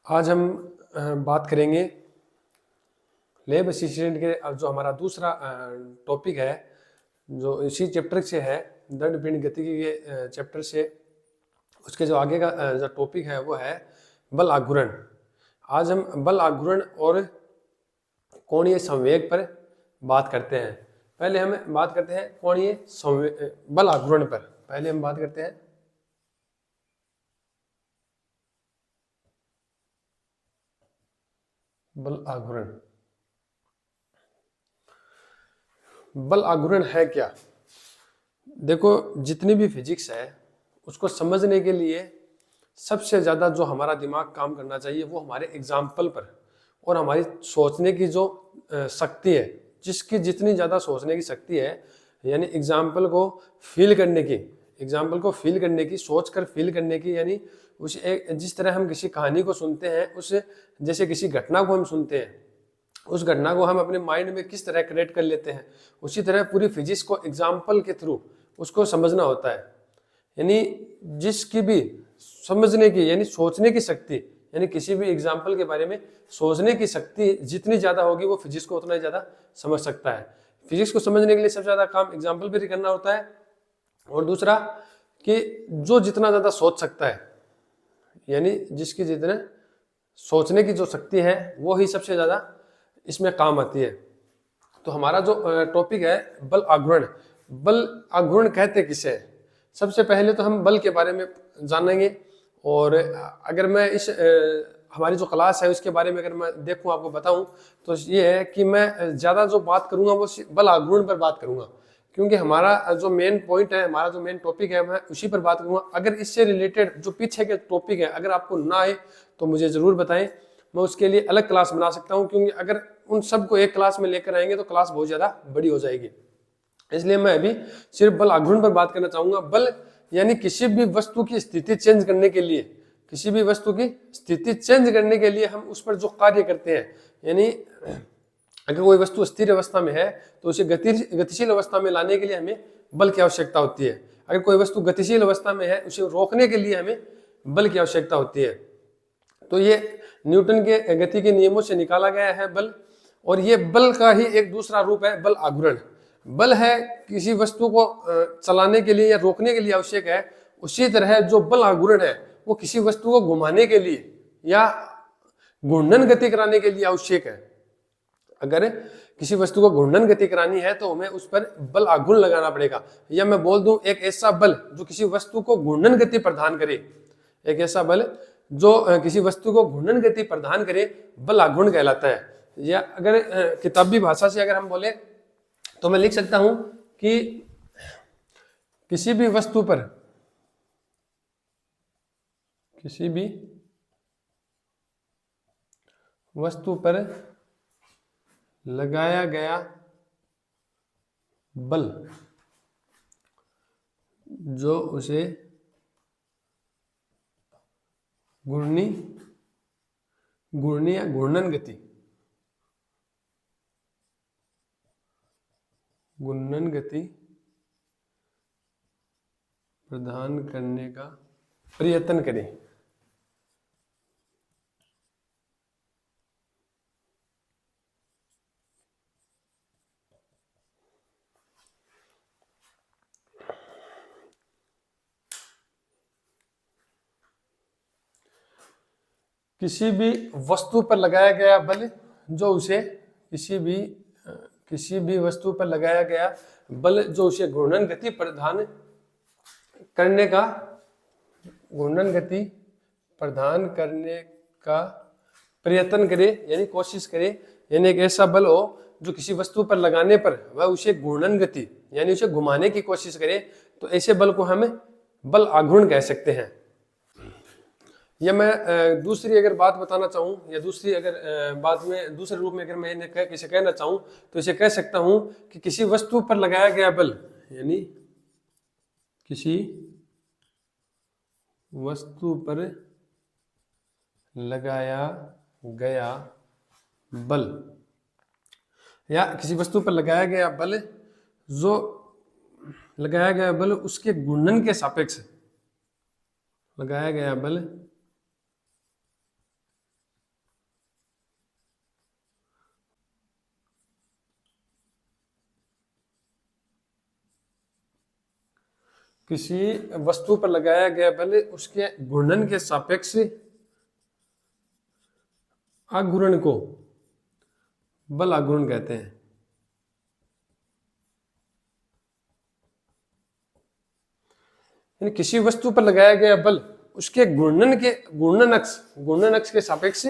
आज हम बात करेंगे लैब असिस्टेंट के जो हमारा दूसरा टॉपिक है, जो इसी चैप्टर से है, दंड पिंड गतिकी के चैप्टर से। उसके जो आगे का जो टॉपिक है वो है बल आघूर्ण। आज हम बल आघूर्ण और कोणीय संवेग पर बात करते हैं। पहले हम बात करते हैं कोणीय बल आघूर्ण पर। पहले हम बात करते हैं बल आघूर्ण। बल आघूर्ण है क्या? देखो, जितनी भी फिजिक्स है उसको समझने के लिए सबसे ज़्यादा जो हमारा दिमाग काम करना चाहिए वो हमारे एग्जाम्पल पर और हमारी सोचने की जो शक्ति है, जिसकी जितनी ज़्यादा सोचने की शक्ति है, यानी एग्जाम्पल को फील करने की, सोच कर फील करने की, यानी उस एक जिस तरह हम किसी कहानी को सुनते हैं, उस जैसे किसी घटना को हम सुनते हैं, उस घटना को हम अपने माइंड में किस तरह क्रिएट कर लेते हैं, उसी तरह पूरी फिजिक्स को एग्जाम्पल के थ्रू उसको समझना होता है। यानी जिसकी भी समझने की यानी सोचने की शक्ति, यानी किसी भी एग्जाम्पल के बारे में सोचने की शक्ति जितनी ज़्यादा होगी वो फिजिक्स को उतना ही ज़्यादा समझ सकता है। फिजिक्स को समझने के लिए सबसे ज़्यादा काम एग्जाम्पल पर ही करना होता है। और दूसरा कि जो जितना ज़्यादा सोच सकता है, यानी जिसकी जितने सोचने की जो शक्ति है वो ही सबसे ज़्यादा इसमें काम आती है। तो हमारा जो टॉपिक है बल आघूर्ण। बल आघूर्ण कहते किसे है? सबसे पहले तो हम बल के बारे में जानेंगे। और अगर मैं इस हमारी जो क्लास है उसके बारे में अगर मैं देखूं, आपको बताऊं, तो ये है कि मैं ज़्यादा जो बात करूंगा वो बल आघूर्ण पर बात करूंगा, क्योंकि हमारा जो मेन पॉइंट है, हमारा जो मेन टॉपिक है, मैं उसी पर बात करूंगा। अगर इससे रिलेटेड जो पीछे के टॉपिक है अगर आपको ना आए तो मुझे ज़रूर बताएं, मैं उसके लिए अलग क्लास बना सकता हूं, क्योंकि अगर उन सबको एक क्लास में लेकर आएंगे तो क्लास बहुत ज़्यादा बड़ी हो जाएगी। इसलिए मैं अभी सिर्फ बल आघूर्ण पर बात करना चाहूंगा। बल यानी किसी भी वस्तु की स्थिति चेंज करने के लिए, हम उस पर जो कार्य करते हैं, यानी अगर कोई वस्तु स्थिर अवस्था में है तो उसे गतिशील अवस्था में लाने के लिए हमें बल की आवश्यकता होती है। अगर कोई वस्तु गतिशील अवस्था में है उसे रोकने के लिए हमें बल की आवश्यकता होती है। तो ये न्यूटन के गति के नियमों से निकाला गया है बल। और ये बल का ही एक दूसरा रूप है बल आघूर्ण। बल है किसी वस्तु को चलाने के लिए या रोकने के लिए आवश्यक है, उसी तरह जो बल आघूर्ण है वो किसी वस्तु को घुमाने के लिए या घूर्णन गति कराने के लिए आवश्यक है। अगर किसी वस्तु को घूर्णन गति करानी है तो हमें उस पर बल आघूर्ण लगाना पड़ेगा। या मैं बोल दूं एक ऐसा बल जो किसी वस्तु को घूर्णन गति प्रदान करे, एक ऐसा बल जो किसी वस्तु को घूर्णन गति प्रदान करे, बल आघूर्ण कहलाता है। या अगर किताबी भाषा से अगर हम बोले तो मैं लिख सकता हूं कि किसी भी वस्तु पर लगाया गया बल जो उसे घूर्णी या घूर्णन गति प्रदान करने का प्रयत्न करें। किसी भी वस्तु पर लगाया गया बल जो उसे किसी भी वस्तु पर लगाया गया बल जो उसे घूर्णन गति प्रदान करने का प्रयत्न करे, यानी कोशिश करे। यानी एक ऐसा बल हो जो किसी वस्तु पर लगाने पर वह उसे घूर्णन गति यानी उसे घुमाने की कोशिश करे, तो ऐसे बल को हम बल आघूर्ण कह सकते हैं। या मैं दूसरी अगर बात बताना चाहूँ, या दूसरी अगर बात में दूसरे रूप में अगर मैं इसे कहना चाहूँ तो इसे कह सकता हूँ कि किसी वस्तु पर लगाया गया बल, यानी किसी वस्तु पर लगाया गया बल, या किसी वस्तु पर लगाया गया बल जो लगाया गया बल उसके घूर्णन के सापेक्ष लगाया गया बल किसी वस्तु पर लगाया गया बल उसके घूर्णन के सापेक्ष आघूर्ण को बल आघूर्ण कहते हैं। यानी किसी वस्तु पर लगाया गया बल उसके घूर्णन अक्ष के सापेक्ष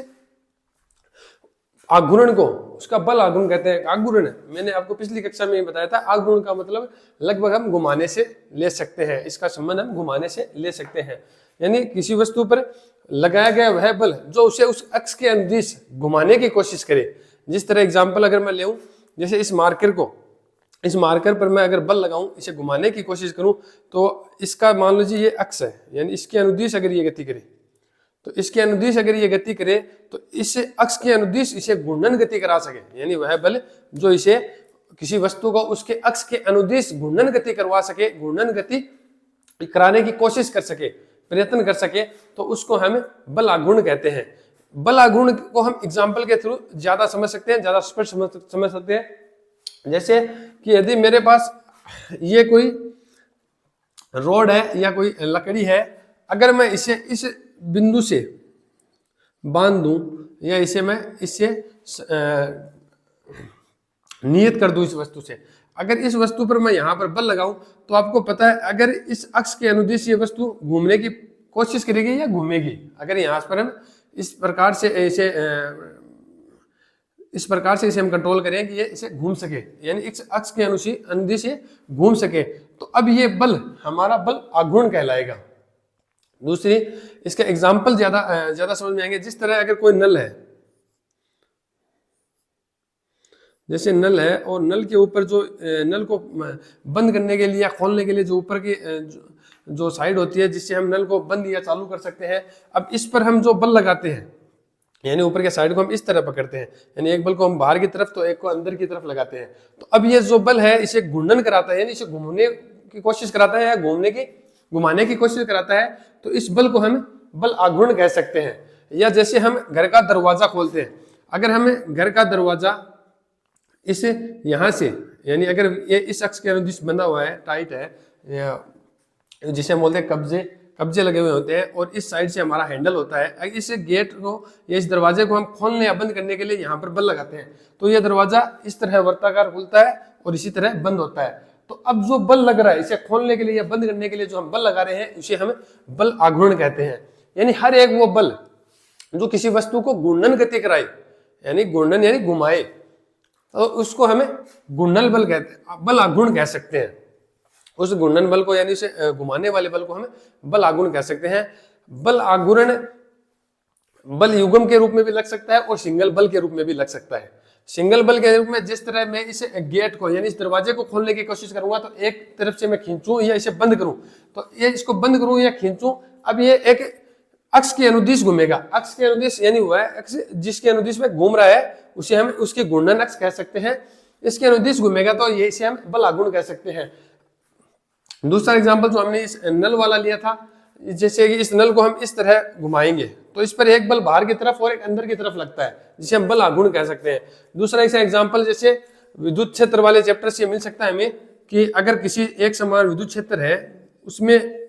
आघूर्ण को उसका बल आघूर्ण कहते हैं। आघूर्ण मैंने आपको पिछली कक्षा में बताया था, आघूर्ण का मतलब लगभग हम घुमाने से ले सकते हैं, इसका संबंध हम घुमाने से ले सकते हैं। यानी किसी वस्तु पर लगाया गया वह बल जो उसे उस अक्ष के अनुदिश घुमाने की कोशिश करे। जिस तरह एग्जाम्पल अगर मैं लेऊं, जैसे इस मार्कर पर मैं अगर बल लगाऊं, इसे घुमाने की कोशिश करूं, तो इसका मान लीजिए ये अक्ष है, यानी इसके अनुदिश अगर ये गति करे, तो इसके अनुदिश अगर ये गति करे तो इस अक्ष के अनुदिश इसे घूर्णन गति करा सके। यानी वह बल जो इसे किसी वस्तु को उसके अक्ष के अनुदिश घूर्णन गति करवा सके, घूर्णन गति कराने की कोशिश कर सके, प्रयत्न कर सके, तो उसको हम बल आघूर्ण कहते हैं। बल आघूर्ण को हम एग्जाम्पल के थ्रू ज्यादा समझ सकते हैं, ज्यादा स्पष्ट समझ सकते हैं। जैसे कि यदि मेरे पास ये कोई रोड है या कोई लकड़ी है, अगर मैं इसे इस बिंदु से बांध दूं या इसे मैं इससे नियत कर दूं इस वस्तु से, अगर इस वस्तु पर मैं यहां पर बल लगाऊं तो आपको पता है अगर इस अक्ष के अनुदिश ये वस्तु घूमने की कोशिश करेगी या घूमेगी। अगर यहां पर हम इस प्रकार से इसे हम कंट्रोल करें कि ये इसे घूम सके, यानी इस अक्ष के अनुदिश ये घूम सके, तो अब ये बल हमारा बल आघूर्ण कहलाएगा। दूसरी इसका एग्जाम्पल ज्यादा समझ में आएंगे। जिस तरह अगर कोई नल है, जैसे नल है और नल के ऊपर जो नल को बंद करने के लिए या खोलने के लिए जो ऊपर की जो साइड होती है जिससे हम नल को बंद या चालू कर सकते हैं, अब इस पर हम जो बल लगाते हैं, यानी ऊपर के साइड को हम इस तरह पकड़ते हैं, यानी एक बल को हम बाहर की तरफ तो एक को अंदर की तरफ लगाते हैं, तो अब ये जो बल है इसे घूर्णन कराता है, यानी इसे घूमने की कोशिश कराता है या घुमाने की कोशिश कराता है, तो इस बल को हम बल आघूर्ण कह सकते हैं। या जैसे हम घर का दरवाजा खोलते हैं, अगर हमें घर का दरवाजा इस यहां से, यानी अगर ये इस अक्ष के अनुदिश बंधा हुआ है, टाइट है, जिसे हम बोलते हैं कब्जे लगे हुए होते हैं, और इस साइड से हमारा हैंडल होता है, इस गेट को या इस दरवाजे को हम खोलने या बंद करने के लिए यहाँ पर बल लगाते हैं, तो ये दरवाजा इस तरह वर्ताकार खुलता है और इसी तरह बंद होता है। तो अब जो बल लग रहा है इसे खोलने के लिए या बंद करने के लिए जो हम बल लगा रहे हैं, उसे हम बल आघूर्ण कहते हैं। यानी हर एक वो बल जो किसी वस्तु को घूर्णन गति कराए, यानी घूर्णन यानी घुमाए, तो उसको हमें घूर्णन बल कहते हैं, बल आघूर्ण कह सकते हैं। उस घूर्णन बल को यानी उसे घुमाने वाले बल को हमें बल आघूर्ण कह सकते हैं। बल आघूर्ण बल युग्म के रूप में भी लग सकता है और सिंगल बल के रूप में भी लग सकता है। सिंगल बल के रूप में जिस तरह मैं इस गेट को यानी इस दरवाजे को खोलने की कोशिश करूंगा, तो एक तरफ से मैं खींचूं या इसे बंद करूं, तो ये इसको बंद करूं या खींचूं, अब ये एक अक्ष के अनुदिश घूमेगा। अक्ष के अनुदिश यानी वह अक्ष जिसके अनुदिश में घूम रहा है उसे हम उसके घूर्णन अक्ष कह सकते हैं। इसके अनुदिश घूमेगा तो ये इसे हम बल आघूर्ण कह सकते हैं। दूसरा एग्जाम्पल जो हमने इस नल वाला लिया था, जैसे कि इस नल को हम इस तरह घुमाएंगे तो इस पर एक बल बाहर की तरफ और एक अंदर की तरफ लगता है, जिसे हम बल आघूर्ण कह सकते हैं। दूसरा ऐसा एग्जाम्पल जैसे विद्युत क्षेत्र वाले चैप्टर से मिल सकता है हमें कि अगर किसी एक समान विद्युत क्षेत्र है, उसमें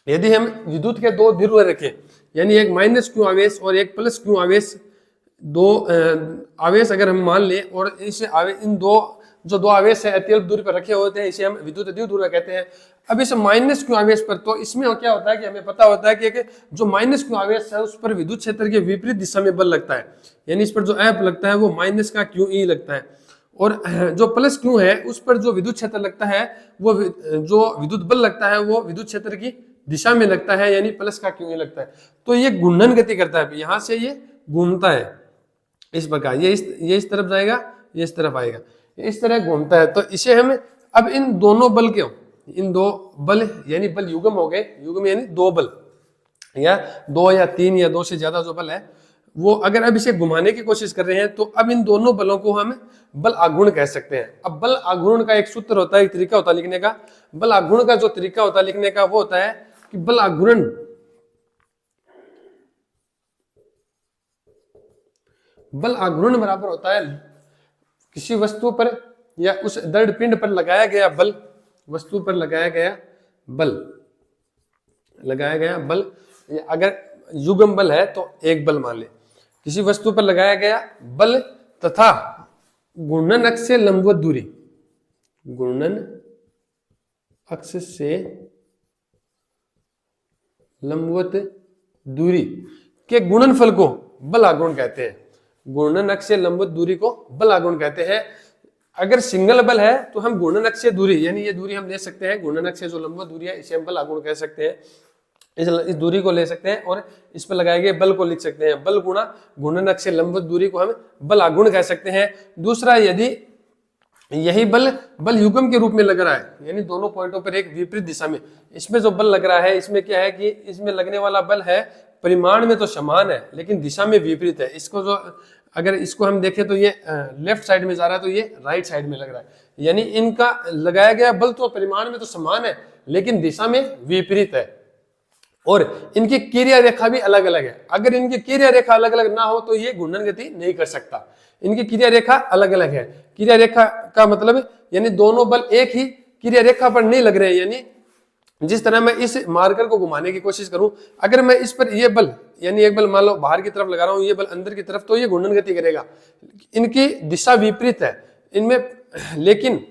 यदि हम विद्युत के दो ध्रुव रखें, यानी एक माइनस क्यू आवेश और एक प्लस क्यू आवेश, दो आवेश अगर हम मान लें और इन दो आवेश है अत्यल्प दूरी पर रखे होते हैं, इसे हम विद्युत द्विध्रुव कहते हैं। अब इस माइनस क्यू आवेश पर, तो इसमें क्या होता है कि हमें पता होता है कि जो माइनस क्यू आवेश है उस पर विद्युत क्षेत्र के विपरीत दिशा में बल लगता है, यानी इस पर जो एफ लगता है वो माइनस का क्यू ई लगता है, और जो प्लस क्यू है उस पर जो विद्युत क्षेत्र लगता है वो जो विद्युत बल लगता है वो विद्युत क्षेत्र की दिशा में लगता है, यानी प्लस का क्यू ई लगता है। तो ये घूर्णन गति करता है, यहां से ये घूमता है इस प्रकार, ये इस तरफ जाएगा, ये इस तरफ आएगा, इस तरह घूमता है। तो इसे हम अब इन दोनों बल के, इन दो बल यानी बल युग्म हो गए, युग्म यानी दो बल या दो या तीन या दो से ज्यादा जो बल है वो अगर अब इसे घुमाने की कोशिश कर रहे हैं, तो अब इन दोनों बलों को हम बल आघूर्ण कह सकते हैं। अब बल आघूर्ण का एक सूत्र होता है, एक तरीका होता है लिखने का। बल आघूर्ण का जो तरीका होता है लिखने का वो होता है कि बल आघूर्ण बराबर होता है किसी वस्तु पर या उस दृढ़ पिंड पर लगाया गया बल, वस्तु पर लगाया गया बल लगाया गया बल, अगर युग्म बल है तो एक बल मान ले, किसी वस्तु पर लगाया गया बल तथा घूर्णन अक्ष से लंबवत दूरी, घूर्णन अक्ष से लंबवत दूरी के गुणनफल को बल आघूर्ण कहते हैं। घूर्णन अक्ष से लंबवत दूरी को बल आघूर्ण कहते हैं। अगर सिंगल बल है तो हम घूर्णन अक्ष से दूरी, यानी ये दूरी हम ले सकते हैं, घूर्णन अक्ष से जो लंबवत दूरी है इसे हम बल आघूर्ण कह सकते हैं। इस दूरी को ले सकते हैं और इस पर लगाए गए बल को लिख सकते हैं। बल गुणा घूर्णन अक्ष से लंबवत दूरी को हम बल आघूर्ण कह सकते हैं। दूसरा, यदि यही बल युग्म के रूप में लग रहा है, यानी दोनों पॉइंटों पर एक विपरीत दिशा में, इसमें जो बल लग रहा है, इसमें क्या है कि इसमें लगने वाला बल है परिमाण में तो समान है लेकिन दिशा में विपरीत है। इसको जो अगर इसको हम देखें तो ये लेफ्ट साइड में जा रहा है तो ये राइट साइड में लग रहा है, यानी इनका लगाया गया बल तो परिमाण में तो समान है लेकिन दिशा में विपरीत है और इनकी क्रिया रेखा भी अलग अलग है। अगर इनकी क्रिया रेखा अलग अलग ना हो तो ये घूर्णन गति नहीं कर सकता। इनकी क्रिया रेखा अलग अलग है। क्रिया रेखा का मतलब यानी दोनों बल एक ही क्रिया रेखा पर नहीं लग रहे हैं, यानी जिस तरह मैं इस मार्कर को घुमाने की कोशिश करूं, अगर मैं इस पर ये बल यानी एक बल मान लो बाहर की तरफ लगा रहा हूं, ये बल अंदर की तरफ, तो ये घूर्णन गति करेगा। इनकी दिशा विपरीत है इनमें, लेकिन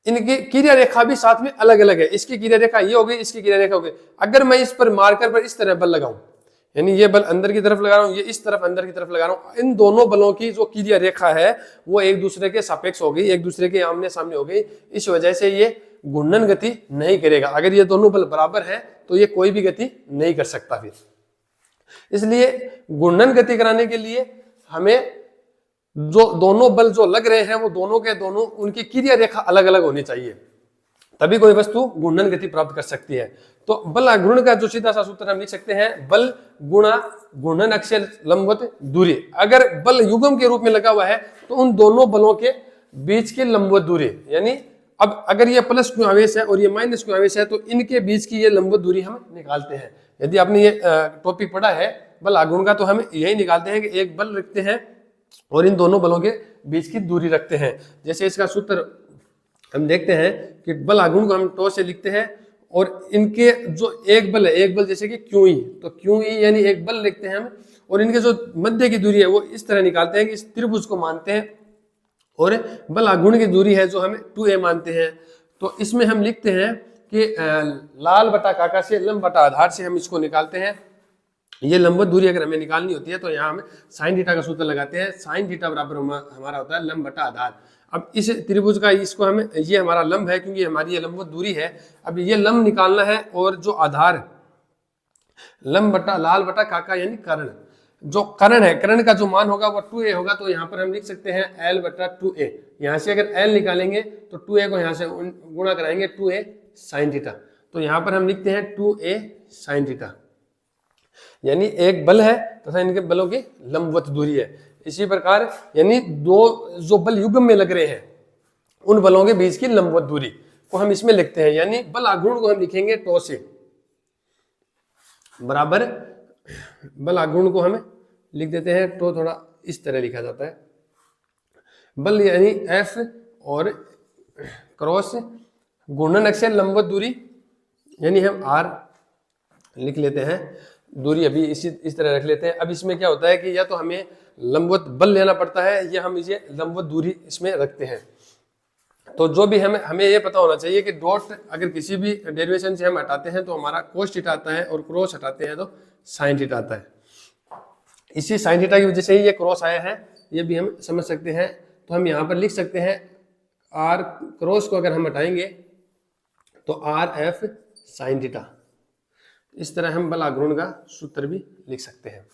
इनकी क्रिया रेखा भी साथ में अलग अलग है। इसकी क्रिया रेखा ये हो गई, इसकी क्रिया रेखा हो गई। अगर मैं इस पर मार्कर पर इस तरह बल लगाऊं, यानी ये बल अंदर की तरफ लगा रहा हूं, ये इस तरफ अंदर की तरफ लगा रहा हूं, इन दोनों बलों की जो क्रिया रेखा है वो एक दूसरे के सापेक्ष हो गई, एक दूसरे के आमने सामने हो गई। इस वजह से ये घूर्णन गति नहीं करेगा। अगर ये दोनों बल बराबर हैं तो ये कोई भी गति नहीं कर सकता फिर। इसलिए घूर्णन गति कराने के लिए हमें जो दोनों बल जो लग रहे हैं वो दोनों के दोनों उनकी क्रिया रेखा अलग अलग होनी चाहिए, तभी कोई वस्तु घूर्णन गति प्राप्त कर सकती है। तो बल आघूर्ण का जो सीधा सा सूत्र हम लिख सकते हैं, बल गुणा घूर्णन अक्ष से लंबवत दूरी। अगर बल युग्म के रूप में लगा हुआ है तो उन दोनों बलों के बीच की लंबवत दूरी, यानी अब अगर ये प्लस क्यू आवेश है और ये माइनस क्यू आवेश है तो इनके बीच की ये लंबवत दूरी हम निकालते हैं। यदि आपने ये टॉपिक पढ़ा है बल आघूर्ण का तो हम यही निकालते हैं कि एक बल रखते हैं और इन दोनों बलों के बीच की दूरी रखते हैं। जैसे इसका सूत्र हम देखते हैं कि बल आघूर्ण को हम टो से लिखते हैं और इनके जो एक बल है, एक बल जैसे कि क्यू ई, तो क्यू ई यानी एक बल लिखते हैं हम, और इनके जो मध्य की दूरी है वो इस तरह निकालते हैं कि इस त्रिभुज को मानते हैं और बल आघूर्ण की दूरी है जो हमें 2a मानते हैं। तो इसमें हम लिखते हैं कि लाल बटा काका से लंब बटा आधार से हम इसको निकालते हैं। ये लंबवत दूरी अगर हमें निकालनी होती है तो यहाँ हम साइन थीटा का सूत्र लगाते हैं। साइन थीटा बराबर हमारा होता है लंब बटा आधार। अब इस त्रिभुज का इसको हम, ये हमारा लंब है क्योंकि हमारी ये लंबवत दूरी है। अब ये लंब निकालना है और जो आधार लंब बटा लाल बटा काका यानी कर्ण, जो कर्ण है, कर्ण का जो मान होगा वो 2a होगा। तो यहाँ पर हम लिख सकते हैं l बटा 2a। यहाँ से अगर l निकालेंगे तो 2a को यहाँ से गुणा कराएंगे 2a साइन थीटा। तो यहाँ पर हम लिखते हैं 2a साइन थीटा, यानी एक बल है तथा इनके बलों की लंबवत दूरी है। इसी प्रकार यानी दो जो बल युग्म में लग रहे हैं उन बलों के बीच की लंबवत दूरी को हम इसमें लिखते हैं, यानी बल आघूर्ण को हम लिखेंगे टो से बराबर, बल आघूर्ण को हम लिख देते हैं तो थोड़ा इस तरह लिखा जाता है, बल यानी F और क्रॉस घूर्णन अक्ष से लंबवत दूरी यानी हम R लिख लेते हैं। दूरी अभी इस तरह रख लेते हैं। अब इसमें क्या होता है कि या तो हमें लंबवत बल लेना पड़ता है या हम इसे लंबवत दूरी इसमें रखते हैं। तो जो भी हमें ये पता होना चाहिए कि डॉट अगर किसी भी डेरिवेशन से हम हटाते हैं तो हमारा कोस थीटा आता है और क्रॉस हटाते हैं तो साइन थीटा आता है। इसी साइन थीटा की वजह से ही ये क्रॉस आया है, ये भी हम समझ सकते हैं। तो हम यहाँ पर लिख सकते हैं आर क्रॉस को अगर हम हटाएंगे तो आर एफ साइन थीटा। इस तरह हम बल आघूर्ण का सूत्र भी लिख सकते हैं।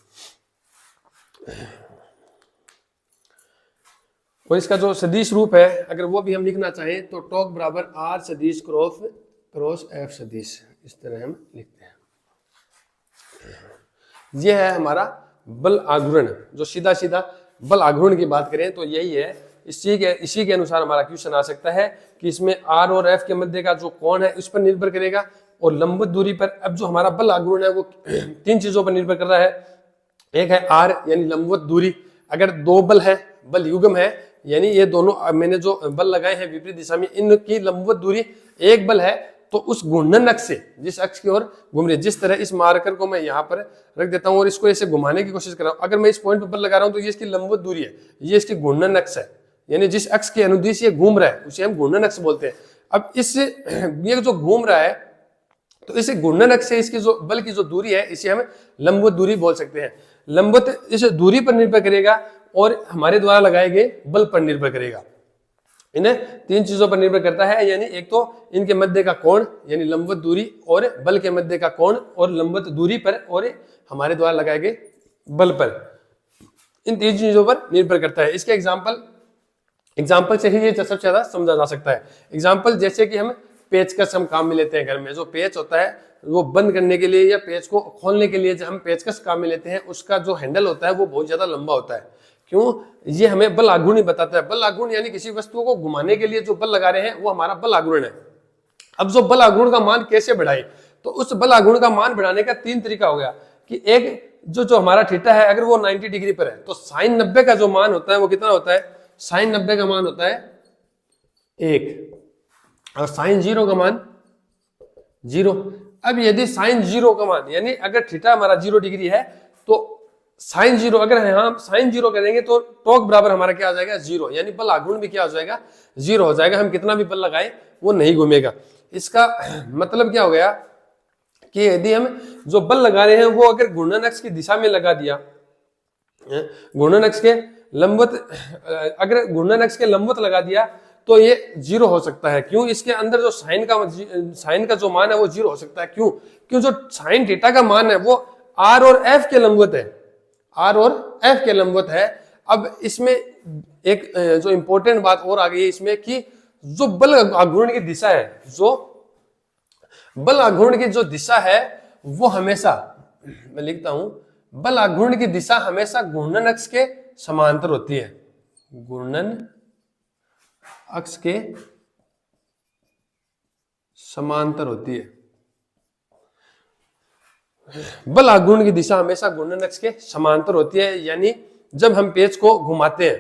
और इसका जो सदिश रूप है अगर वो भी हम लिखना चाहें तो टॉक बराबर आर सदिश क्रॉस एफ सदिश, इस तरह हम लिखते हैं। यह है हमारा बल आघूर्ण। जो सीधा सीधा बल आघूर्ण की बात करें तो यही है। इसी के अनुसार हमारा क्वेश्चन आ सकता है कि इसमें आर और एफ के मध्य का जो कोण है उस पर निर्भर करेगा और लंबवत दूरी पर। अब जो हमारा बल आघूर्ण है वो 3 चीजों पर निर्भर कर रहा है। एक है आर यानी लंबवत दूरी। अगर दो बल है, बल युग्म है, यानी ये दोनों मैंने जो बल लगाए हैं विपरीत दिशा में, इनकी लंबवत दूरी, एक बल है तो उस घूर्णन अक्ष से जिस अक्ष की ओर घूम रही है, जिस तरह इस मार्कर को मैं यहाँ पर रख देता हूँ और इसको ऐसे घुमाने की कोशिश कर रहा हूँ, अगर मैं इस पॉइंट पर बल लगा रहा हूँ तो ये इसकी लंबवत दूरी है, ये इसकी घूर्णन अक्ष है, यानी जिस अक्ष के अनुदिश ये घूम रहा है उसे हम घूर्णन अक्ष बोलते हैं। अब इससे ये जो घूम रहा है तो इसे घूर्णन अक्ष से इसकी जो बल की जो दूरी है इसे हम लंबवत दूरी बोल सकते हैं। लंबवत इस दूरी पर निर्भर करेगा और हमारे द्वारा लगाए गए बल पर निर्भर करेगा। इन्हें तीन चीजों पर निर्भर करता है, यानी एक तो इनके मध्य का कोण यानी लंबवत दूरी, और बल के मध्य का कोण और लंबवत दूरी पर, और हमारे द्वारा लगाए गए बल पर, इन तीन चीजों पर निर्भर करता है। इसके एग्जाम्पल से ही ये सबसे ज्यादा समझा जा सकता है। एग्जाम्पल जैसे कि हम पेचकस हम काम में लेते हैं घर में, जो पेच होता है वो बंद करने के लिए या पेच को खोलने के लिए जब हम पेचकस काम में लेते हैं उसका जो हैंडल होता है वो बहुत ज्यादा लंबा होता है। क्यों? ये हमें बल आघूर्ण ही बताता है। बल आघूर्ण यानी किसी वस्तु को घुमाने के लिए जो बल लगा रहे हैं वो हमारा बल आघूर्ण है। अब जो बल आघूर्ण का मान कैसे बढ़ाए, तो उस बल आघूर्ण का मान बढ़ाने का तीन तरीका हो गया कि एक जो हमारा थीटा है अगर वो 90 डिग्री पर है तो साइन 90 का जो मान होता है वो कितना होता है, साइन 90 का मान होता है 1 और साइन 0 का मान 0। अब यदि साइन 0 का मान यानी अगर थीटा हमारा 0 डिग्री है तो साइन 0 अगर हम साइन 0 करेंगे तो टॉर्क बराबर हमारा क्या आ जाएगा 0, यानी बल आघूर्ण भी क्या हो जाएगा 0 हो जाएगा। हम कितना भी बल लगाए वो नहीं घूमेगा। इसका मतलब क्या हो गया कि यदि हम जो बल लगा रहे हैं वो अगर घूर्णन अक्ष की दिशा में लगा दिया, घूर्णन अक्ष के लंबवत, अगर घूर्णन अक्ष के लंबवत लगा दिया तो ये 0 हो सकता है। क्यों? इसके अंदर जो साइन का जो मान है वो 0 हो सकता है। क्यों? जो साइन थीटा का मान है वो आर और एफ के लंबवत है, आर और एफ के लंबवत है। अब इसमें एक जो इंपॉर्टेंट बात और आ गई है इसमें कि जो बल आघूर्ण की दिशा है, जो बल आघूर्ण की जो दिशा है वो हमेशा, मैं लिखता हूं, बल आघूर्ण की दिशा हमेशा घूर्णन अक्ष के समांतर होती है, घूर्णन अक्ष के समांतर होती है। बल आघूर्ण की दिशा हमेशा घूर्णन अक्ष के समांतर होती है, यानी जब हम पेच को घुमाते हैं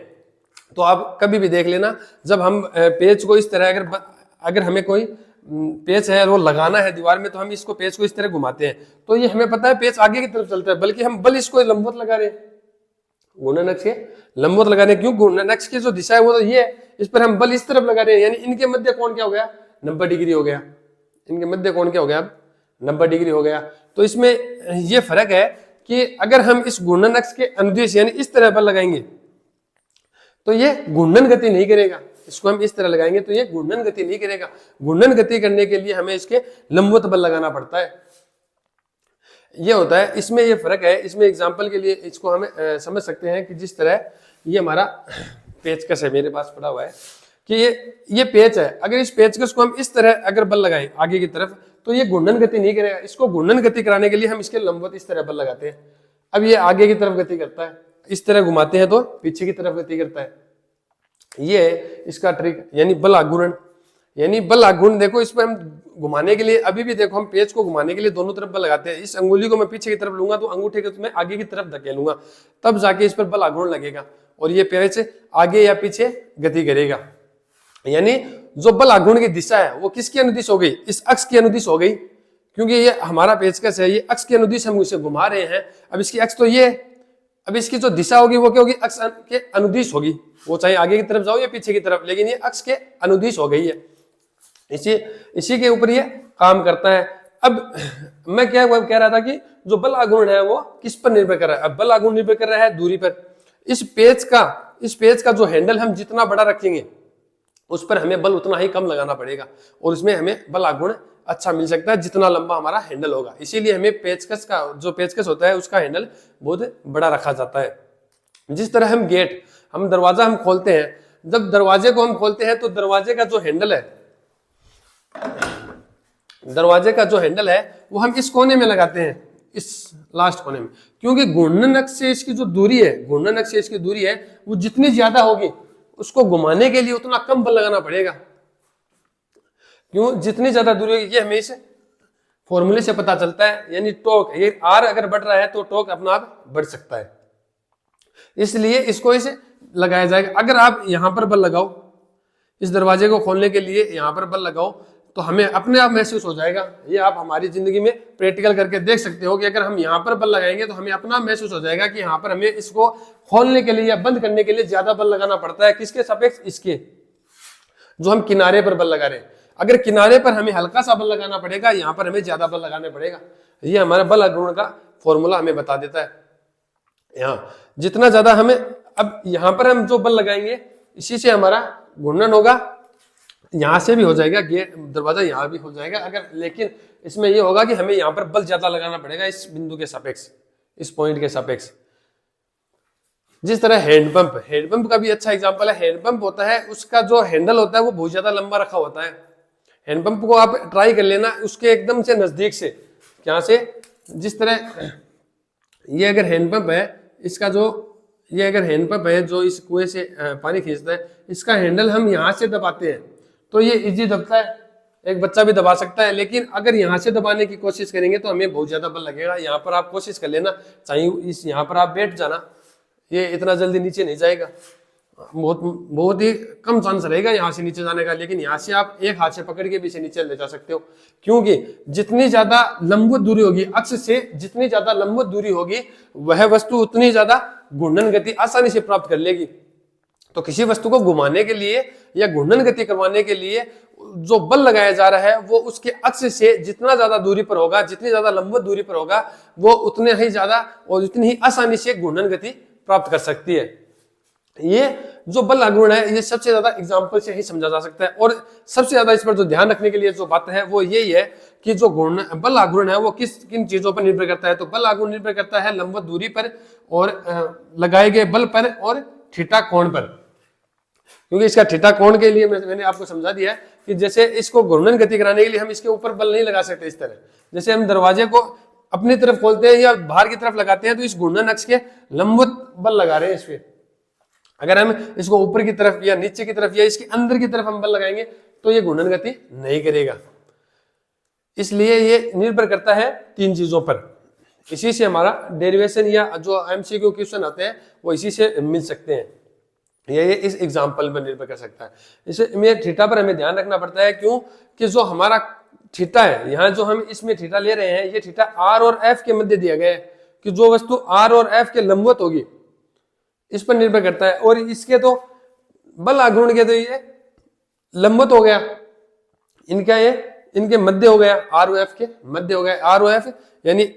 तो आप कभी भी देख लेना, जब हम पेच को इस तरह अगर हमें कोई पेच है और वो लगाना है दीवार में तो हम इसको पेच को इस तरह घुमाते हैं तो ये हमें पता है पेच आगे की तरफ चलता है, बल्कि हम बल इसको लंबवत लगा रहे हैं, घूर्णन अक्ष के लंबवत लगा रहे हैं। क्यों? घूर्णन अक्ष की जो दिशा है वो तो ये है, इस पर हम बल इस तरफ लगा रहे हैं, यानी इनके मध्य कोण क्या हो गया 90 डिग्री हो गया, इनके मध्य कोण क्या हो गया अब 90 डिग्री हो गया। तो इसमें ये फर्क है कि अगर हम इस घूर्णन अक्ष के अनुदिश यानी इस तरह बल लगाएंगे तो ये घूर्णन गति नहीं करेगा, इसको हम इस तरह लगाएंगे तो ये घूर्णन गति नहीं करेगा। घूर्णन गति करने के लिए हमें इसके लंबवत बल लगाना पड़ता है, ये होता है। इसमें ये फर्क है। इसमें एग्जांपल के लिए इसको हम समझ सकते हैं कि जिस तरह ये हमारा पेचकस है, मेरे पास पड़ा हुआ है कि ये पेच है, अगर इस पेचकस को हम इस तरह अगर बल लगाएं आगे की तरफ तो ये घूर्णन गति नहीं करेगा। इसको घूर्णन गति कराने के लिए हम इसके लंबवत इस तरह बल लगाते हैं। अब ये आगे की तरफ गति करता है, इस तरह घुमाते हैं तो पीछे की तरफ गति करता है। ये इसका ट्रिक, यानी बल आघूर्ण। यानी बल आघूर्ण देखो, इस पर हम घुमाने के लिए अभी भी देखो हम पेच को घुमाने के लिए दोनों तरफ बल लगाते हैं। इस अंगुली को मैं पीछे की तरफ लूंगा तो अंगूठे को मैं आगे की तरफ धकेलूंगा, तब जाके इस पर बल आघूर्ण लगेगा और ये पेच आगे या पीछे गति करेगा। यानी जो बल आघूर्ण की दिशा है वो किसकी अनुदिश हो गई? इस अक्ष की अनुदिश हो गई, क्योंकि ये हमारा पेचकस है, ये अक्ष की अनुदिश हम इसे घुमा रहे हैं। अब इसकी अक्ष तो ये, अब इसकी जो दिशा होगी वो क्या होगी? अक्ष के अनुदिश होगी, वो चाहे आगे की तरफ जाओ या पीछे की तरफ, लेकिन ये अक्ष के अनुदिश हो गई है। इसी के ऊपर ये काम करता है। अब मैं क्या कह रहा था कि जो बल आघूर्ण है वो किस पर निर्भर कर रहा है? अब बल आघूर्ण निर्भर कर रहा है दूरी पर। इस पेच का जो हैंडल हम जितना बड़ा रखेंगे उस पर हमें बल उतना ही कम लगाना पड़ेगा और इसमें हमें बल आघूर्ण अच्छा मिल सकता है जितना लंबा हमारा हैंडल होगा। इसीलिए हमें पेचकस का जो पेचकस होता है उसका हैंडल बहुत बड़ा रखा जाता है। जिस तरह हम दरवाजा हम खोलते हैं, जब दरवाजे को हम खोलते हैं तो दरवाजे का जो हैंडल है वो हम इस कोने में लगाते हैं, इस लास्ट कोने में, क्योंकि घूर्णन अक्ष से इसकी जो दूरी है वो जितनी ज्यादा होगी उसको घुमाने के लिए उतना कम बल लगाना पड़ेगा। क्यों? जितनी ज्यादा दूरी होगी, ये हमें इस फॉर्मूले से पता चलता है, यानी टॉर्क, ये आर अगर बढ़ रहा है तो टॉर्क अपना आप बढ़ सकता है, इसलिए इसको इसे लगाया जाएगा। अगर आप यहां पर बल लगाओ, इस दरवाजे को खोलने के लिए यहां पर बल लगाओ तो हमें अपने आप महसूस हो जाएगा। ये आप हमारी जिंदगी में प्रैक्टिकल करके देख सकते हो कि अगर हम यहाँ पर बल लगाएंगे तो हमें अपना महसूस हो जाएगा कि यहाँ पर हमें इसको खोलने के लिए या बंद करने के लिए ज्यादा बल लगाना पड़ता है। किसके सापेक्ष? इसके जो हम किनारे पर बल लगा रहे हैं। अगर किनारे पर हमें हल्का सा बल लगाना पड़ेगा, यहाँ पर हमें ज्यादा बल लगाने पड़ेगा। ये हमारा बल आघूर्ण का फॉर्मूला हमें बता देता है। यहाँ जितना ज्यादा हमें, अब यहाँ पर हम जो बल लगाएंगे इसी से हमारा घूर्णन होगा, यहां से भी हो जाएगा, गेट दरवाजा यहां भी हो जाएगा। अगर लेकिन इसमें यह होगा कि हमें यहां पर बल ज्यादा लगाना पड़ेगा इस बिंदु के सापेक्ष, इस पॉइंट के सापेक्ष। जिस तरह हैंडपंप का भी अच्छा एग्जांपल है। हैंडपंप होता है, उसका जो हैंडल होता है वो बहुत ज्यादा लंबा रखा होता है। हैंडपंप को आप ट्राई कर लेना उसके एकदम से नजदीक से, क्या से, जिस तरह ये अगर हैंडपंप है, इसका जो ये अगर हैंडपंप है जो इस कुएं से पानी खींचता है, इसका हैंडल हम यहाँ से दबाते हैं तो ये इजी दबता है, एक बच्चा भी दबा सकता है। लेकिन अगर यहाँ से दबाने की कोशिश करेंगे तो हमें बहुत ज्यादा बल लगेगा। यहाँ पर आप कोशिश कर लेना, चाहे इस यहाँ पर आप बैठ जाना, ये इतना जल्दी नीचे नहीं जाएगा, बहुत ही कम चांस रहेगा यहाँ से नीचे जाने का। लेकिन यहाँ से आप एक हाथ से पकड़ के भी इसे नीचे ले जा सकते हो, क्योंकि जितनी ज्यादा लंबवत दूरी होगी अक्ष से, जितनी ज्यादा लंबवत दूरी होगी वह वस्तु उतनी ज्यादा घूर्णन गति आसानी से प्राप्त कर लेगी। तो किसी वस्तु को घुमाने के लिए या घूर्णन गति करवाने के लिए जो बल लगाया जा रहा है वो उसके अक्ष से जितना ज्यादा दूरी पर होगा, जितनी ज्यादा लंबवत दूरी पर होगा, वो उतने ही ज्यादा और उतनी ही आसानी से घूर्णन गति प्राप्त कर सकती है। ये जो बल आघूर्ण है ये सबसे ज्यादा एग्जाम्पल से ही समझा जा सकता है। और सबसे ज्यादा इस पर जो ध्यान रखने के लिए जो बात है वो यही है कि जो बल आघूर्ण है वो किन चीजों पर निर्भर करता है। तो बल आघूर्ण निर्भर करता है लंबवत दूरी पर और लगाए गए बल पर और थीटा कोण पर। क्योंकि इसका थीटा कोण के लिए मैंने आपको समझा दिया है कि जैसे इसको घूर्णन गति कराने के लिए हम इसके ऊपर बल नहीं लगा सकते। इस तरह जैसे हम दरवाजे को अपनी तरफ खोलते हैं या बाहर की तरफ लगाते हैं तो इस घूर्णन अक्ष के लंबवत बल लगा रहे हैं इस पे। अगर हम इसको ऊपर की तरफ या नीचे की तरफ या इसके अंदर की तरफ हम बल लगाएंगे तो ये घूर्णन गति नहीं करेगा। इसलिए ये निर्भर करता है तीन चीजों पर। इसी से हमारा डेरिवेशन या जो एमसीक्यू क्वेश्चन आते हैं वो इसी से मिल सकते हैं। ये इस एग्जाम्पल पर निर्भर कर सकता है। इसमें थीटा पर हमें ध्यान रखना पड़ता है, क्यों कि जो हमारा थीटा है, यहाँ जो हम इसमें थीटा ले रहे हैं, ये थीटा आर और एफ के मध्य दिया गया है कि जो वस्तु आर और एफ के लंबवत होगी इस पर निर्भर करता है। और इसके तो बल आघूर्ण के तो ये लंबवत हो गया, इनका ये इनके मध्य हो गया, आर ओ एफ के मध्य हो गया आर ओ एफ। यानी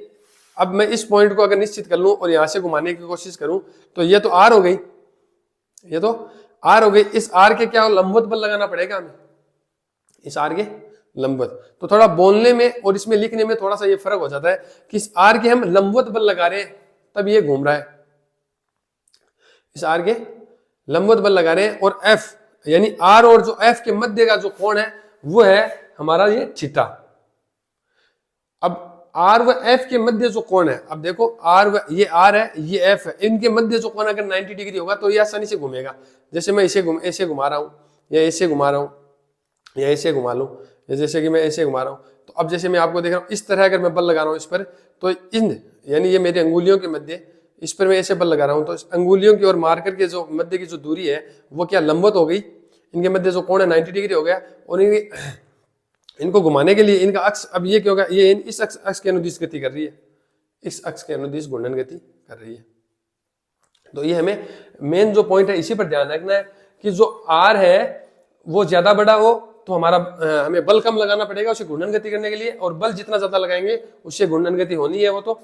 अब मैं इस पॉइंट को अगर निश्चित कर लूं और यहां से घुमाने की कोशिश करूं तो ये तो आर हो गई, ये तो आर हो गई। इस आर के क्या लंबवत बल लगाना पड़ेगा हमें, इस आर के लंबवत। तो थोड़ा बोलने में और इसमें लिखने में थोड़ा सा ये फर्क हो जाता है कि इस आर के हम लंबवत बल लगा रहे हैं तब ये घूम रहा है, इस आर के लंबवत बल लगा रहे हैं। और एफ यानी आर और जो एफ के मध्य का जो कोण है वो है हमारा ये थीटा। अब आर व एफ के मध्य जो कोण है, अब देखो आर व ये आर है ये एफ है, इनके मध्य जो कोण अगर 90 डिग्री होगा तो ये आसानी से घूमेगा। जैसे मैं ऐसे घुमा रहा हूं या ऐसे घुमा रहा हूं या ऐसे घुमा लूं, जैसे कि मैं ऐसे घुमा रहा हूं। तो अब जैसे मैं आपको देख रहा हूं इस तरह अगर मैं बल लगा रहा हूं इस पर, तो इन यानी ये मेरी अंगुलियों के मध्य, इस पर मैं ऐसे बल लगा रहा हूं तो इस अंगुलियों की और मार्कर के जो मध्य की जो दूरी है वो क्या लंबवत हो गई, इनके मध्य जो कोण है 90 डिग्री हो गया। और इनको घुमाने के लिए इनका अक्ष, अब ये क्या होगा, ये इस अक्ष के अनुदिश गति कर रही है, इस अक्ष के अनुदिश घूर्णन गति कर रही है। तो ये हमें मेन जो पॉइंट है इसी पर ध्यान रखना है कि जो आर है वो ज्यादा बड़ा हो तो हमारा हमें बल कम लगाना पड़ेगा उसे घूर्णन गति करने के लिए, और बल जितना ज्यादा लगाएंगे उससे घूर्णन गति होनी है वो तो।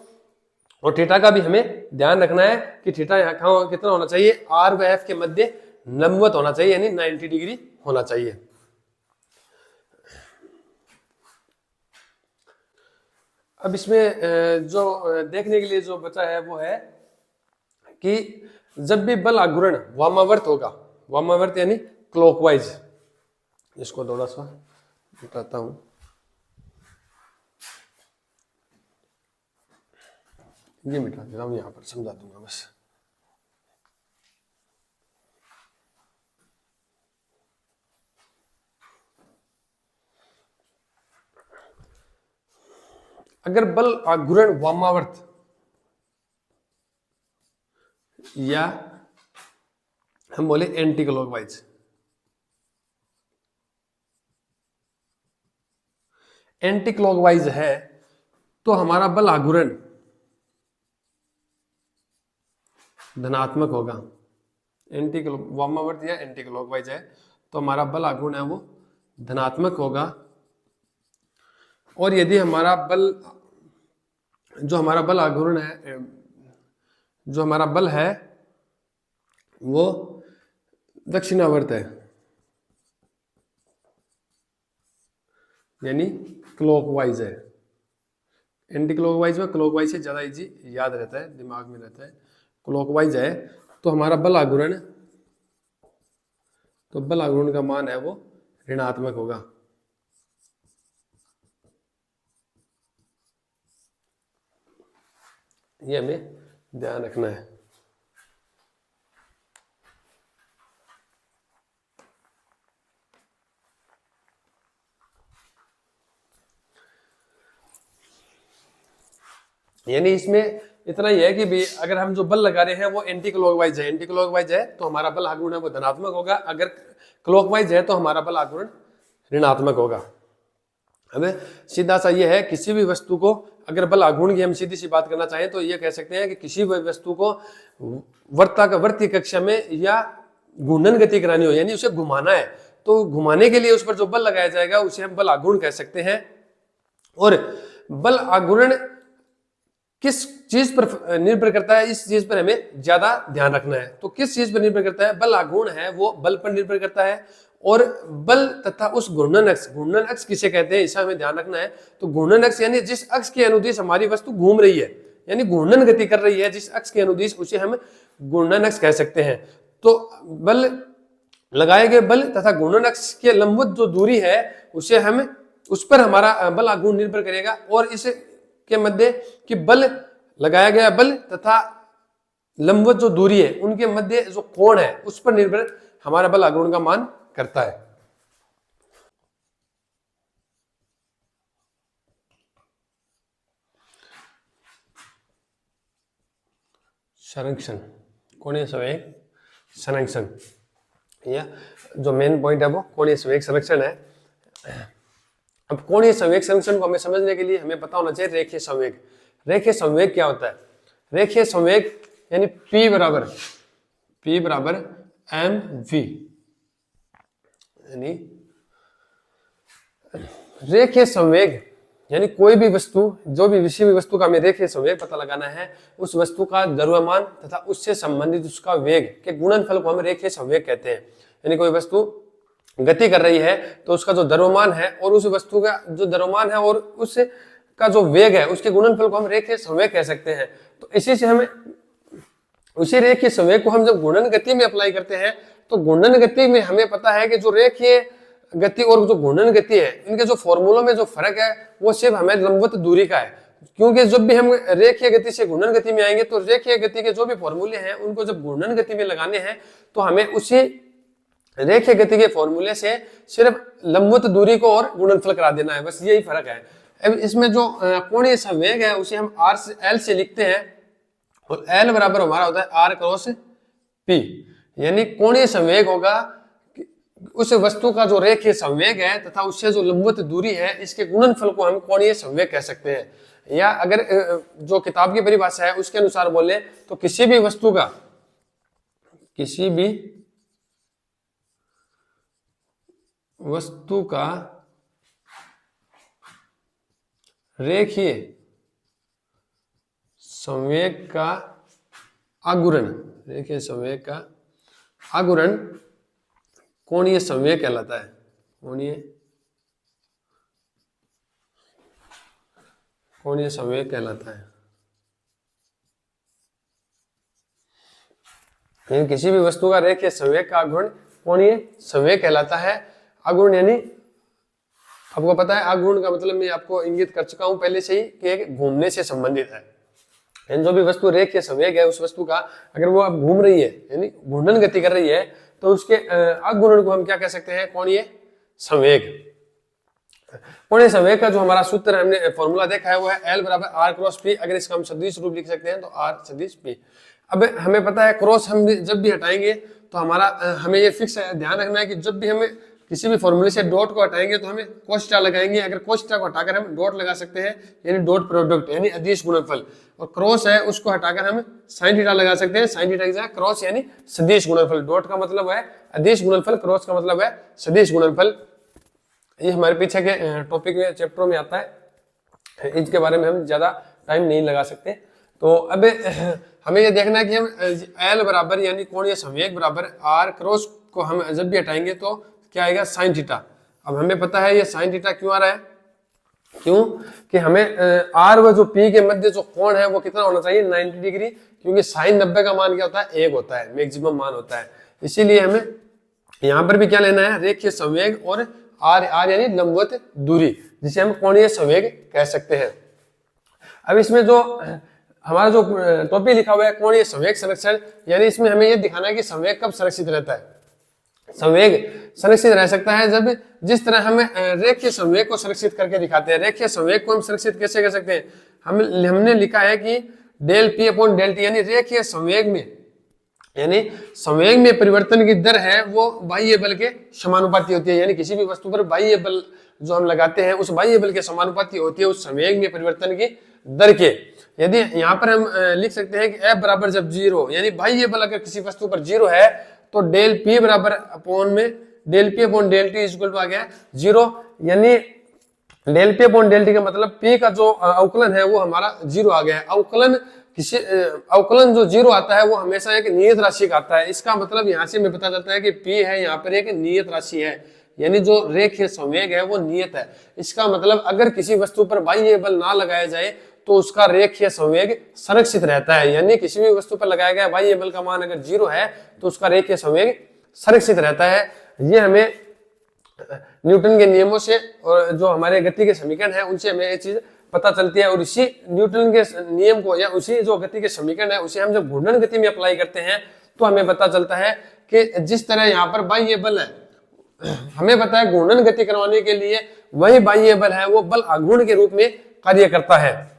और थीटा का भी हमें ध्यान रखना है कि थीटा यहाँ कहाँ कितना होना चाहिए, आर व एफ के मध्य लंबवत होना चाहिए, यानी 90 डिग्री होना चाहिए। अब इसमें जो देखने के लिए जो बचा है वो है कि जब भी बल आघूर्ण वामावर्त होगा, वामावर्त यानी क्लॉकवाइज, इसको थोड़ा सा बताता हूं, ये मिटा देता हूं, यहां पर समझा दूंगा बस। अगर बल आघूर्ण वामावर्त या हम बोले एंटी क्लॉकवाइज, एंटी क्लॉकवाइज है तो हमारा बल आघूर्ण धनात्मक होगा। वामावर्त या एंटी क्लॉकवाइज है तो हमारा बल आघूर्ण है वो धनात्मक होगा। और यदि हमारा बल जो हमारा बल आघूर्ण है जो हमारा बल है वो दक्षिणावर्त है यानी क्लॉकवाइज है। एंटी क्लॉकवाइज में क्लॉकवाइज से ज्यादा इजी याद रहता है, दिमाग में रहता है। क्लॉकवाइज है तो हमारा बल आघूर्ण का मान है वो ऋणात्मक होगा। ये हमें ध्यान रखना है। यानी इसमें इतना ही है कि भी अगर हम जो बल लगा रहे हैं वो एंटी क्लॉकवाइज है तो हमारा बल आघूर्ण है वो धनात्मक होगा। अगर क्लॉकवाइज है तो हमारा बल आघूर्ण ऋणात्मक होगा। हमें सीधा सा ये है, किसी भी वस्तु को अगर बल आघूर्ण की हम सीधी सी बात करना चाहें तो ये कह सकते हैं कि किसी भी वस्तु को वर्तीय कक्षा में या घूर्णन गति करानी हो यानी उसे घुमाना है तो घुमाने के लिए उस पर जो बल लगाया जाएगा उसे हम बल आघूर्ण कह सकते हैं। और बल आघूर्ण किस चीज पर निर्भर करता है, इस चीज पर हमें ज्यादा ध्यान रखना है। तो किस चीज पर निर्भर करता है? बल आघूर्ण है वो बल पर निर्भर करता है और बल तथा उस घूर्णन अक्ष किसे कहते हैं इसे हमें ध्यान रखना है। तो घूर्णन अक्ष यानी जिस अक्ष के अनुदिश हमारी वस्तु घूम रही है यानी घूर्णन गति कर रही है जिस अक्ष के अनुदिश उसे हम घूर्णन अक्ष कह सकते हैं। तो बल लगाए गए बल तथा घूर्णन अक्ष के लंबवत जो दूरी है उसे हम उस पर हमारा बल आघूर्ण निर्भर करेगा। और इस के मध्य कि बल लगाया गया बल तथा लंबवत जो दूरी है उनके मध्य जो कोण है उस पर निर्भर हमारा बल आघूर्ण का मान करता है। संरक्षण कोणीय संवेग संरक्षण, या जो मेन पॉइंट है वो कोणीय संवेग संरक्षण है। अब कोणीय संवेग संरक्षण को हमें समझने के लिए हमें पता होना चाहिए रेखीय संवेग। रेखीय संवेग क्या होता है? रेखीय संवेग यानी P बराबर mv यानी रेखीय संवेग यानी कोई भी वस्तु जो भी किसी भी वस्तु का हमें रेखीय संवेग पता लगाना है, उस वस्तु का द्रव्यमान तथा उससे संबंधित उसका वेग के गुणनफल को हम रेखीय संवेग कहते हैं। यानी कोई वस्तु गति कर रही है तो उसका जो द्रव्यमान है और उस वस्तु का जो द्रव्यमान है और उसका जो वेग है उसके गुणनफल को हम रेखीय संवेग कह सकते हैं। तो इसी से हमें उसी रेखीय संवेग को हम जब घूर्णन गति में अप्लाई करते हैं तो घूर्णन गति में हमें पता है कि जो रेखीय गति और जो घूर्णन गति है इनके जो फॉर्मूलों में जो फर्क है वो सिर्फ हमें लंबवत दूरी का है। क्योंकि जब भी हम रेखीय गति से घूर्णन गति में आएंगे तो रेखीय गति के जो भी फॉर्मूले हैं उनको जब घूर्णन गति में लगाने हैं तो हमें उसी रेखीय गति के फॉर्मूले से सिर्फ लंबवत दूरी को और गुणनफल करा देना है, बस यही फर्क है। अब इसमें जो कोणीय संवेग है उसे हम r से l से लिखते हैं और l बराबर हमारा होता है r क्रॉस p। यानी कोणीय संवेग होगा उस वस्तु का जो रेखीय संवेग है तथा उससे जो लंबवत दूरी है इसके गुणनफल को हम कोणीय संवेग कह सकते हैं। या अगर जो किताब की परिभाषा है उसके अनुसार बोले तो किसी भी वस्तु का रेखीय संवेग का आघूर्ण कोणीय संवेग कहलाता है। कोणीय संवेग कहलाता है। यानी किसी भी वस्तु का रेखीय संवेग का आघूर्ण कोणीय संवेग कहलाता है। आघूर्ण यानी आपको पता है आघूर्ण का मतलब मैं आपको इंगित कर चुका हूं पहले से ही कि घूमने से संबंधित है। यानी जो भी वस्तु रेखीय संवेग है उस वस्तु का अगर वो अब घूम रही है यानी घूर्णन गति कर रही है तो उसके आघूर्ण को हम क्या कह सकते हैं? कोणीय संवेग। कोणीय संवेग का जो हमारा सूत्र हमने फॉर्मूला देखा है वो है L बराबर R क्रॉस P। अगर इसका हम सदिश रूप लिख सकते हैं तो R सदिश P। अब हमें पता है क्रॉस हम जब भी हटाएंगे तो हमारा हमें ये फिक्स ध्यान रखना है कि जब भी हमें किसी भी फॉर्मूले से डॉट को हटाएंगे तो हमें cos थीटा लगाएंगे, अगर cos थीटा को हटाकर हम डॉट लगा सकते हैं यानी डॉट प्रोडक्ट यानी अदिश गुणनफल, और क्रॉस है उसको हटाकर हम sin थीटा लगा सकते हैं, sin थीटा की जगह क्रॉस यानी सदिश गुणनफल। डॉट का मतलब है अदिश गुणनफल, क्रॉस का मतलब है सदिश गुणनफल। ये हमारे पीछे के टॉपिक में चैप्टरों में आता है, इसके बारे में हम ज्यादा टाइम नहीं लगा सकते। तो अब हमें ये देखना है कि हम एल बराबर यानी कोणीय संवेग बराबर आर क्रॉस को हम जब भी हटाएंगे तो क्या आएगा साइन थीटा। अब हमें पता है ये साइन थीटा क्यों आ रहा है, क्यों कि हमें आर व जो पी के मध्य जो कोण है वो कितना होना चाहिए 90 डिग्री, क्योंकि साइन 90 का मान क्या होता है 1 होता है, मैक्सिमम मान होता है। इसीलिए हमें यहाँ पर भी क्या लेना है रेखीय संवेग और आर, आर यानी लंबवत दूरी, जिसे हम कोणीय संवेग कह सकते हैं। अब इसमें जो हमारा जो टॉपिक लिखा हुआ है कोणीय संवेग संरक्षण, यानी इसमें हमें यह दिखाना है कि संवेग कब संरक्षित रहता है। संवेग संरक्षित रह सकता है जब जिस तरह हम रेखीय संवेग को संरक्षित करके दिखाते हैं। रेखीय संवेग को हम संरक्षित कैसे कर सकते हैं, हमने लिखा है कि del P upon del T, यानी रेखीय संवेग में यानी संवेग में परिवर्तन की दर है वो बाह्य बल के समानुपाती होती है, यानी किसी भी वस्तु पर बाह्य बल जो हम लगाते हैं उस बाह्य बल के समानुपाती होती है उस संवेग में परिवर्तन की दर के। यदि यहाँ पर हम लिख सकते हैं कि F बराबर जब 0 यानी बाह्य बल अगर किसी वस्तु पर 0 है तो डेल P बराबर अपॉन में del P upon del T equal to आ गया 0, यानी del P upon del T का मतलब P का जो अवकलन है वो हमारा 0 आ गया है। अवकलन जो 0 आता है वो हमेशा एक नियत राशि का आता है। इसका मतलब यहाँ से हमें पता चलता है कि P है यहाँ पर एक नियत राशि है, यानी जो रेखीय संवेग है वो नियत है। इसका मतलब अगर किसी वस्तु पर बाह्य बल ना लगाया जाए तो उसका रेखीय संवेग संरक्षित रहता है, यानी किसी भी वस्तु पर लगाया गया बाह्य बल का मान अगर 0 है तो उसका रेखीय संवेग संरक्षित रहता है। ये हमें न्यूटन के नियमों से और जो हमारे गति के समीकरण है उनसे हमें ये चीज पता चलती है, और इसी न्यूटन के नियम को या उसी जो गति के समीकरण है उसे हम जब घूर्णन गति में अप्लाई करते हैं तो हमें पता चलता है कि जिस तरह यहाँ पर बाह्य बल है, हमें पता है घूर्णन गति करवाने के लिए वही बाह्य बल है वो बल आघूर्ण के रूप में कार्य करता है।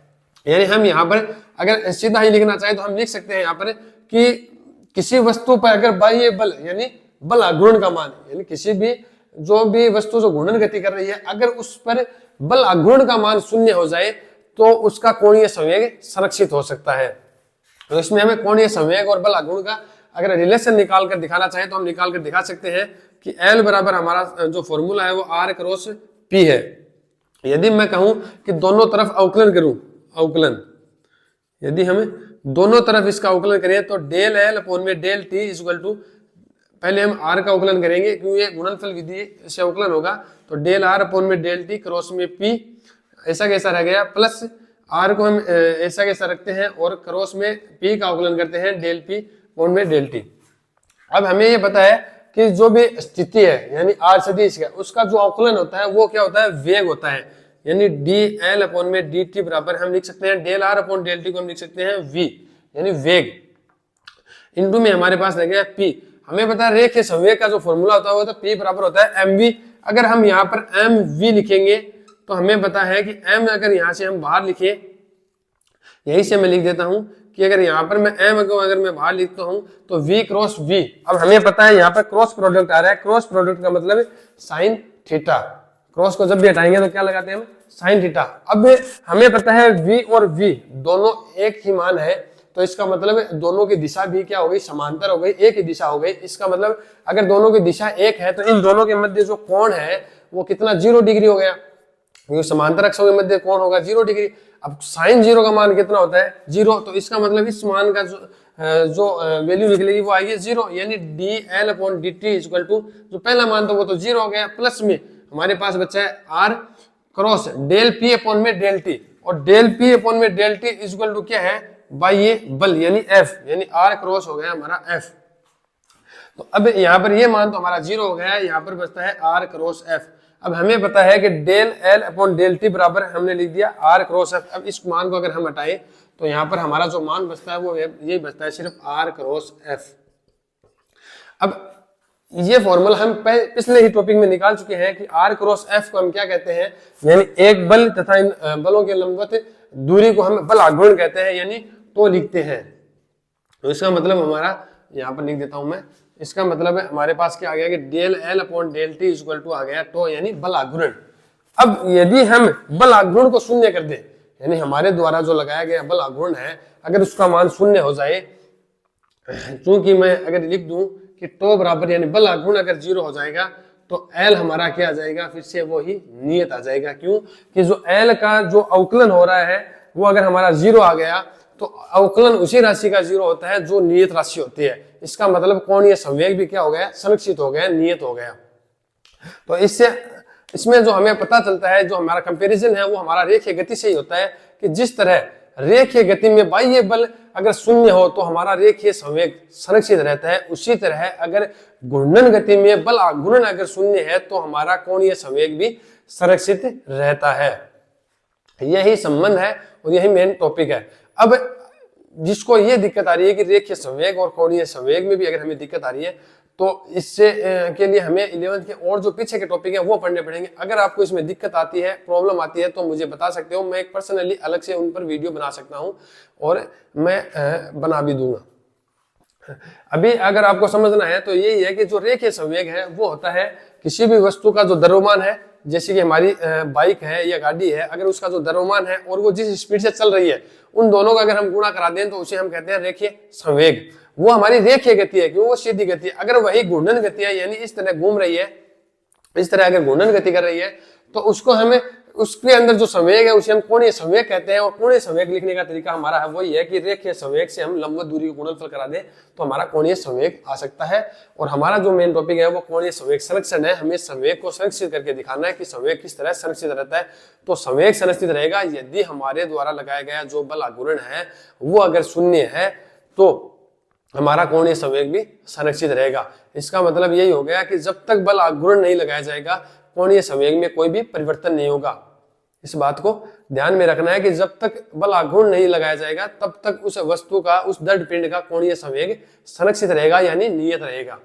यानी हम यहाँ पर अगर सीधा ही लिखना चाहे तो हम लिख सकते हैं यहाँ पर कि किसी वस्तु पर अगर बाह्य बल यानी बल आघूर्ण का मान, यानी किसी भी जो भी वस्तु जो घूर्णन गति कर रही है अगर उस पर बल आघूर्ण का मान 0 हो जाए तो उसका कोणीय संवेग संरक्षित हो सकता है। तो इसमें हमें कोणीय संवेग और बल आघूर्ण का अगर रिलेशन निकाल कर दिखाना चाहे तो हम निकाल कर दिखा सकते हैं कि L बराबर हमारा जो फॉर्मूला है वो R क्रॉस P है। यदि मैं कहूं कि दोनों तरफ अवकलन करूं, अवकलन यदि हम दोनों तरफ इसका अवकलन करें तो डेल L अपॉन में डेल T इक्वल टू, पहले हम R का अवकलन करेंगे क्योंकि ये गुणनफल विधि से अवकलन होगा, तो डेल R अपॉन में डेल T क्रॉस में P ऐसा कैसा रह गया, प्लस R को हम ऐसा कैसा रखते हैं और क्रॉस में P का अवकलन करते हैं डेल P अपॉन में डेल T। अब हमें ये पता है कि जो भी स्थिति है यानी R सदिश का उसका जो अवकलन होता है वो क्या होता है वेग होता है, यानी dl अपॉन में dt बराबर हम लिख सकते हैं del R upon del T को हम लिख सकते हैं v यानी वेग, इनटू में हमारे पास रह गया p। हमें पता है रेखीय संवेग का जो फॉर्मूला होता है वो तो p बराबर होता है mv। अगर हम यहाँ पर mv लिखेंगे तो हमें पता है कि m अगर यहाँ से हम बाहर लिखे, यही से मैं लिख देता हूं कि अगर यहाँ पर मैं m को अगर मैं बाहर लिखता हूं तो v क्रॉस v। अब हमें पता है यहाँ पर क्रॉस प्रोडक्ट आ रहा है, क्रॉस प्रोडक्ट का मतलब साइन थीटा, क्रॉस को जब भी हटाएंगे तो क्या लगाते हैं हम साइन थीटा। अब हमें पता है v और v दोनों एक ही मान है, तो इसका मतलब दोनों की दिशा भी क्या हो गई समांतर हो गई, एक ही दिशा हो गई। इसका मतलब अगर दोनों की दिशा एक है तो इन दोनों के मध्य जो कोण है वो कितना 0 डिग्री हो गया, क्योंकि समांतर अक्षों के मध्य कोण होगा 0 डिग्री। अब साइन 0 का मान कितना होता है 0, तो इसका मतलब इस मान का जो वैल्यू निकलेगी वो आएगी 0, यानी dl upon dt equal to जो पहला मान था वो तो 0 हो गया, प्लस में हमारे पास बचा है r cross del p upon में डेल t, और डेल p अपॉन में डेल t इक्वल टू क्या है बाह्य बल यानी f, यानी r क्रॉस हो गया हमारा f। तो अब यहाँ पर ये मान तो हमारा 0 हो गया है, यहाँ पर बचता है r क्रॉस f। अब हमें पता है कि del L upon del T बराबर हमने लिख दिया R क्रॉस F। अब इस मान को अगर हम हटाएं तो यहाँ पर हमारा जो मान बचता है वो यही बचता है सिर्फ R क्रॉस F। अब ये फॉर्मूला हम पिछले ही टॉपिक में निकाल चुके हैं कि R क्रॉस F को हम क्या कहते हैं, यानी एक बल तथा इन बलों के लंबवत दूरी को हम बल आघूर्ण कहते हैं, यानी तो लिखते हैं। तो इसका मतलब हमारा यहाँ पर लिख देता हूं मैं, इसका मतलब है हमारे पास क्या आ गया कि del L upon del T equal to आ गया टो यानी बल आघूर्ण। अब यदि हम बल आघूर्ण को शून्य कर दें, यानी हमारे द्वारा जो लगाया गया बल आघूर्ण है अगर उसका मान शून्य हो जाए, चूंकि मैं अगर लिख दूं कि टो बराबर यानी बल आघूर्ण अगर 0 हो जाएगा तो एल हमारा क्या आ जाएगा, फिर से वो ही नियत आ जाएगा। क्यों कि जो एल का जो अवकलन हो रहा है वो अगर हमारा 0 आ गया तो अवकलन उसी राशि का 0 होता है जो नियत राशि होती है। इसका मतलब कोणीय संवेग भी क्या हो गया, संरक्षित हो गया, नियत हो गया। तो इसमें जो हमें पता चलता है, जो हमारा कंपैरिजन है वो हमारा रेखीय गति से ही होता है कि जिस तरह रेखीय गति में बाह्य बल अगर शून्य हो तो हमारा रेखीय संवेग संरक्षित रहता है, उसी तरह अगर घूर्णन गति में बल आघूर्ण अगर शून्य है तो हमारा कोणीय संवेग भी संरक्षित रहता है। यही संबंध है और यही मेन टॉपिक है। अब जिसको ये दिक्कत आ रही है कि रेखीय संवेग और कोणीय संवेग में भी अगर हमें दिक्कत आ रही है तो इससे के लिए हमें 11th के और जो पीछे के टॉपिक है वो पढ़ने पड़ेंगे। अगर आपको इसमें दिक्कत आती है, प्रॉब्लम आती है तो मुझे बता सकते हो, मैं एक पर्सनली अलग से उन पर वीडियो बना सकता हूं और मैं बना भी दूंगा। अभी अगर आपको समझना है तो यही है कि जो रेखीय संवेग है वो होता है किसी भी वस्तु का जो द्रव्यमान है, जैसे कि हमारी बाइक है या गाड़ी है, अगर उसका जो द्रव्यमान है और वो जिस स्पीड से चल रही है उन दोनों का अगर हम गुणा करा दें तो उसे हम कहते हैं रेखीय संवेग। वो हमारी रेखीय गति है क्योंकि वो सीधी गति है। अगर वही घूर्णन गति है यानी इस तरह घूम रही है, इस तरह अगर घूर्णन गति कर रही है तो उसको हमें उसके अंदर जो संवेग है उसे हम कोणीय संवेग कहते हैं। और कोणीय संवेग लिखने का तरीका हमारा है वही है कि रेखीय संवेग से हम लंबवत दूरी को गुणनफल करा दें तो हमारा कोणीय संवेग आ सकता है। और हमारा जो मेन टॉपिक है वो कोणीय संवेग संरक्षण है। हमें संवेग को संरक्षित करके दिखाना है कि संवेग किस तरह संरक्षित रहता है। तो संवेग संरक्षित रहेगा यदि हमारे द्वारा लगाया गया जो बल आघूर्ण है वो अगर शून्य है तो हमारा कोणीय संवेग भी संरक्षित रहेगा। इसका मतलब यही हो गया कि जब तक बल आघूर्ण नहीं लगाया जाएगा कोणीय संवेग में कोई भी परिवर्तन नहीं होगा। इस बात को ध्यान में रखना है कि जब तक बल आघूर्ण नहीं लगाया जाएगा तब तक उस वस्तु का, उस दृढ़ पिंड का कोणीय संवेग संरक्षित रहेगा यानी नियत रहेगा।